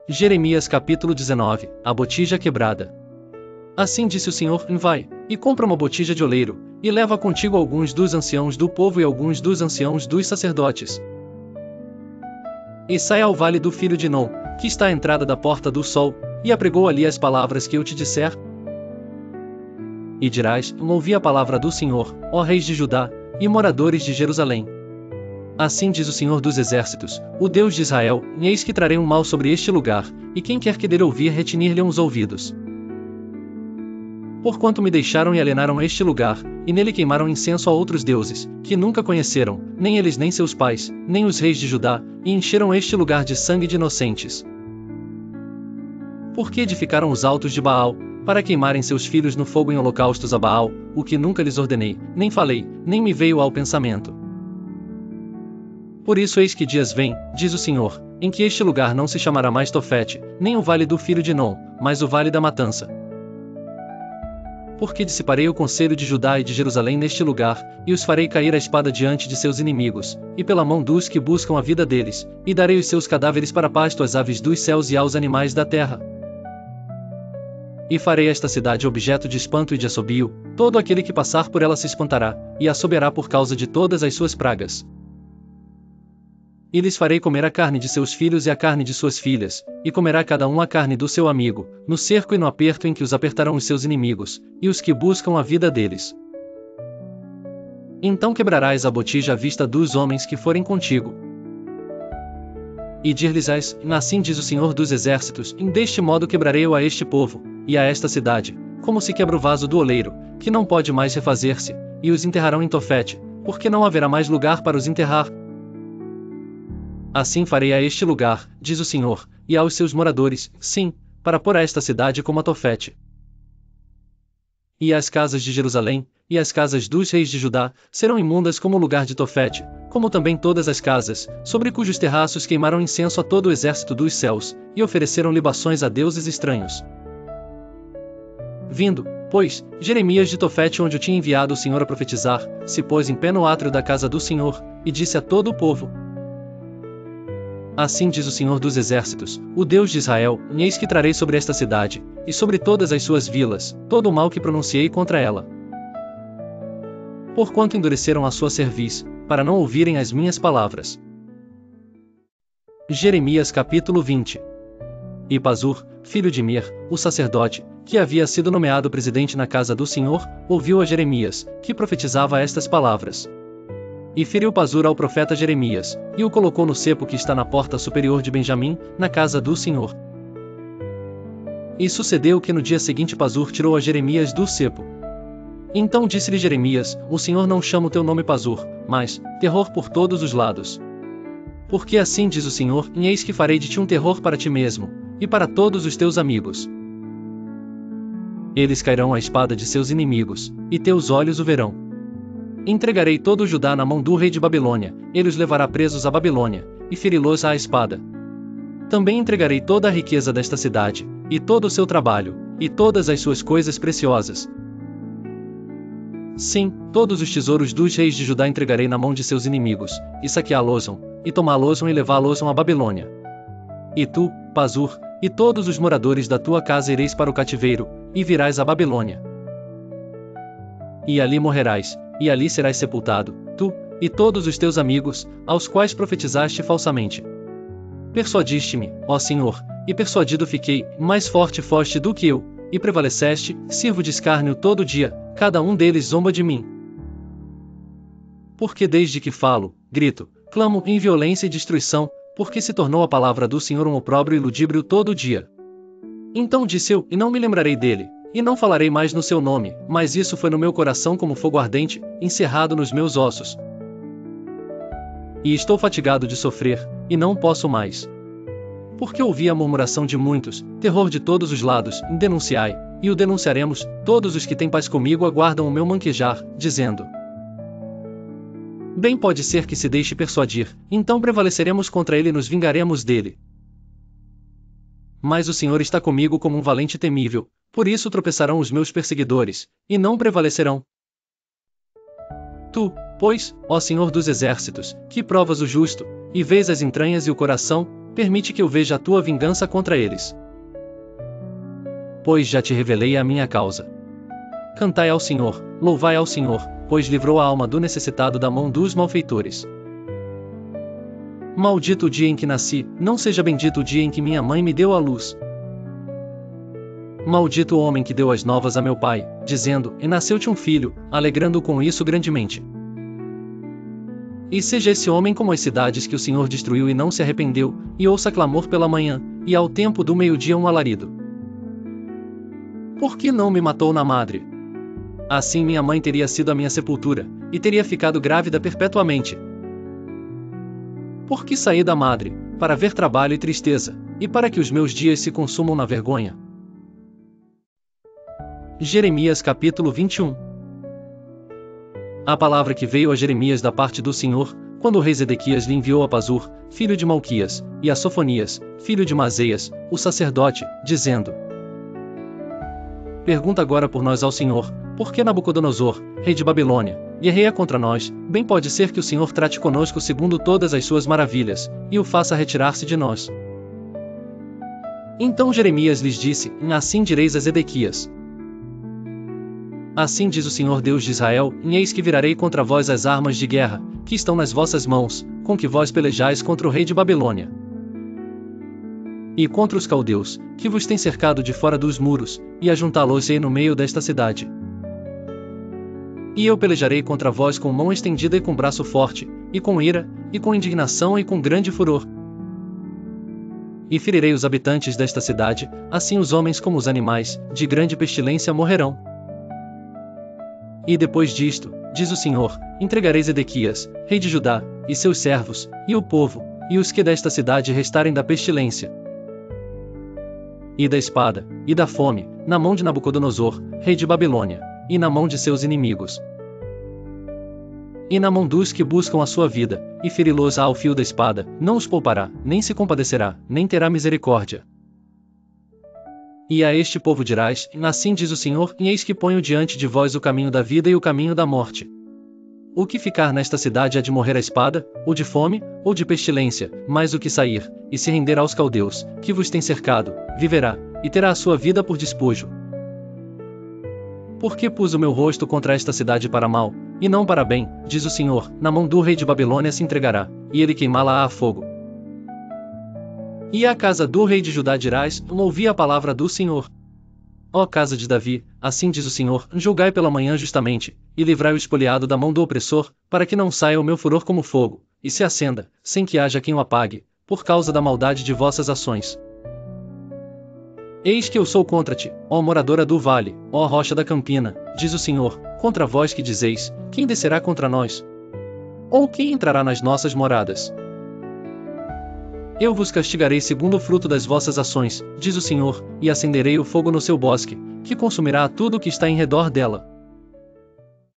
Jeremias capítulo 19, a botija quebrada. Assim disse o Senhor: vai, e compra uma botija de oleiro, e leva contigo alguns dos anciãos do povo e alguns dos anciãos dos sacerdotes. E sai ao vale do filho de Nom, que está à entrada da porta do sol, e apregou ali as palavras que eu te disser. E dirás: ouvi a palavra do Senhor, ó reis de Judá, e moradores de Jerusalém. Assim diz o Senhor dos Exércitos, o Deus de Israel: eis que trarei um mal sobre este lugar, e quem quer que dele ouvir retinir-lhe os ouvidos. Porquanto me deixaram e alienaram este lugar, e nele queimaram incenso a outros deuses, que nunca conheceram, nem eles nem seus pais, nem os reis de Judá, e encheram este lugar de sangue de inocentes. Porque edificaram os altos de Baal, para queimarem seus filhos no fogo em holocaustos a Baal, o que nunca lhes ordenei, nem falei, nem me veio ao pensamento. Por isso eis que dias vêm, diz o Senhor, em que este lugar não se chamará mais Tofete, nem o vale do filho de Nom, mas o vale da matança. Porque dissiparei o conselho de Judá e de Jerusalém neste lugar, e os farei cair a espada diante de seus inimigos, e pela mão dos que buscam a vida deles, e darei os seus cadáveres para pasto às aves dos céus e aos animais da terra. E farei esta cidade objeto de espanto e de assobio, todo aquele que passar por ela se espantará, e assobiará por causa de todas as suas pragas. E lhes farei comer a carne de seus filhos e a carne de suas filhas, e comerá cada um a carne do seu amigo, no cerco e no aperto em que os apertarão os seus inimigos, e os que buscam a vida deles. Então quebrarás a botija à vista dos homens que forem contigo. E dir-lhes-ás: assim diz o Senhor dos Exércitos, deste modo quebrarei eu a este povo, e a esta cidade, como se quebra o vaso do oleiro, que não pode mais refazer-se, e os enterrarão em Tofete, porque não haverá mais lugar para os enterrar. Assim farei a este lugar, diz o Senhor, e aos seus moradores, sim, para pôr a esta cidade como a Tofete. E as casas de Jerusalém, e as casas dos reis de Judá, serão imundas como o lugar de Tofete, como também todas as casas, sobre cujos terraços queimaram incenso a todo o exército dos céus, e ofereceram libações a deuses estranhos. Vindo, pois, Jeremias de Tofete, onde o tinha enviado o Senhor a profetizar, se pôs em pé no átrio da casa do Senhor, e disse a todo o povo: assim diz o Senhor dos Exércitos, o Deus de Israel: eis que trarei sobre esta cidade, e sobre todas as suas vilas, todo o mal que pronunciei contra ela. Porquanto endureceram a sua cerviz, para não ouvirem as minhas palavras. Jeremias capítulo 20. E Pazur, filho de Mir, o sacerdote, que havia sido nomeado presidente na casa do Senhor, ouviu a Jeremias, que profetizava estas palavras. E feriu Pazur ao profeta Jeremias, e o colocou no cepo que está na porta superior de Benjamim, na casa do Senhor. E sucedeu que no dia seguinte Pazur tirou a Jeremias do cepo. Então disse-lhe Jeremias: o Senhor não chama o teu nome Pazur, mas terror por todos os lados. Porque assim diz o Senhor: eis que farei de ti um terror para ti mesmo, e para todos os teus amigos. Eles cairão à espada de seus inimigos, e teus olhos o verão. Entregarei todo o Judá na mão do rei de Babilônia, ele os levará presos à Babilônia, e feri-los à espada. Também entregarei toda a riqueza desta cidade, e todo o seu trabalho, e todas as suas coisas preciosas. Sim, todos os tesouros dos reis de Judá entregarei na mão de seus inimigos, e saqueá-los-ão, e tomá-los-ão e levá-los-ão à Babilônia. E tu, Pazur, e todos os moradores da tua casa ireis para o cativeiro, e virás à Babilônia. E ali morrerás, e ali serás sepultado, tu, e todos os teus amigos, aos quais profetizaste falsamente. Persuadiste-me, ó Senhor, e persuadido fiquei, mais forte foste do que eu, e prevaleceste, sirvo de escárnio todo dia, cada um deles zomba de mim. Porque desde que falo, grito, clamo em violência e destruição, porque se tornou a palavra do Senhor um opróbrio e ludíbrio todo dia. Então disse eu, e não me lembrarei dele, e não falarei mais no seu nome, mas isso foi no meu coração como fogo ardente, encerrado nos meus ossos. E estou fatigado de sofrer, e não posso mais. Porque ouvi a murmuração de muitos, terror de todos os lados, denunciai, e o denunciaremos, todos os que têm paz comigo aguardam o meu manquejar, dizendo: bem pode ser que se deixe persuadir, então prevaleceremos contra ele e nos vingaremos dele. Mas o Senhor está comigo como um valente temível, por isso tropeçarão os meus perseguidores, e não prevalecerão. Tu, pois, ó Senhor dos Exércitos, que provas o justo, e vês as entranhas e o coração, permite que eu veja a tua vingança contra eles. Pois já te revelei a minha causa. Cantai ao Senhor, louvai ao Senhor, pois livrou a alma do necessitado da mão dos malfeitores. Maldito o dia em que nasci, não seja bendito o dia em que minha mãe me deu à luz. Maldito o homem que deu as novas a meu pai, dizendo, e nasceu-te um filho, alegrando-o com isso grandemente. E seja esse homem como as cidades que o Senhor destruiu e não se arrependeu, e ouça clamor pela manhã, e ao tempo do meio-dia um alarido. Por que não me matou na madre? Assim minha mãe teria sido a minha sepultura, e teria ficado grávida perpetuamente. Por que saí da madre, para ver trabalho e tristeza, e para que os meus dias se consumam na vergonha? Jeremias capítulo 21. A palavra que veio a Jeremias da parte do Senhor, quando o rei Zedequias lhe enviou a Pazur, filho de Malquias, e a Sofonias, filho de Maseias, o sacerdote, dizendo: Pergunta agora por nós ao Senhor, por que Nabucodonosor, rei de Babilônia, guerreia contra nós? Bem pode ser que o Senhor trate conosco segundo todas as suas maravilhas, e o faça retirar-se de nós. Então Jeremias lhes disse: Assim direis a Zedequias: Assim diz o Senhor Deus de Israel, eis que virarei contra vós as armas de guerra, que estão nas vossas mãos, com que vós pelejais contra o rei de Babilônia. E contra os caldeus, que vos têm cercado de fora dos muros, e ajuntá-los-ei no meio desta cidade. E eu pelejarei contra vós com mão estendida e com braço forte, e com ira, e com indignação e com grande furor. E ferirei os habitantes desta cidade, assim os homens como os animais, de grande pestilência morrerão. E depois disto, diz o Senhor, entregarei Zedequias, rei de Judá, e seus servos, e o povo, e os que desta cidade restarem da pestilência, e da espada, e da fome, na mão de Nabucodonosor, rei de Babilônia, e na mão de seus inimigos, e na mão dos que buscam a sua vida, e feri-los ao fio da espada, não os poupará, nem se compadecerá, nem terá misericórdia. E a este povo dirás: Assim diz o Senhor, eis que ponho diante de vós o caminho da vida e o caminho da morte. O que ficar nesta cidade há de morrer à espada, ou de fome, ou de pestilência, mas o que sair, e se render aos caldeus, que vos têm cercado, viverá, e terá a sua vida por despojo. Porque pus o meu rosto contra esta cidade para mal, e não para bem, diz o Senhor, na mão do rei de Babilônia se entregará, e ele queimá-la a fogo. E à casa do rei de Judá dirás: Ouvi a palavra do Senhor. Ó casa de Davi, assim diz o Senhor, julgai pela manhã justamente, e livrai o espoliado da mão do opressor, para que não saia o meu furor como fogo, e se acenda, sem que haja quem o apague, por causa da maldade de vossas ações. Eis que eu sou contra ti, ó moradora do vale, ó rocha da campina, diz o Senhor, contra vós que dizeis: Quem descerá contra nós? Ou quem entrará nas nossas moradas? Eu vos castigarei segundo o fruto das vossas ações, diz o Senhor, e acenderei o fogo no seu bosque, que consumirá tudo o que está em redor dela.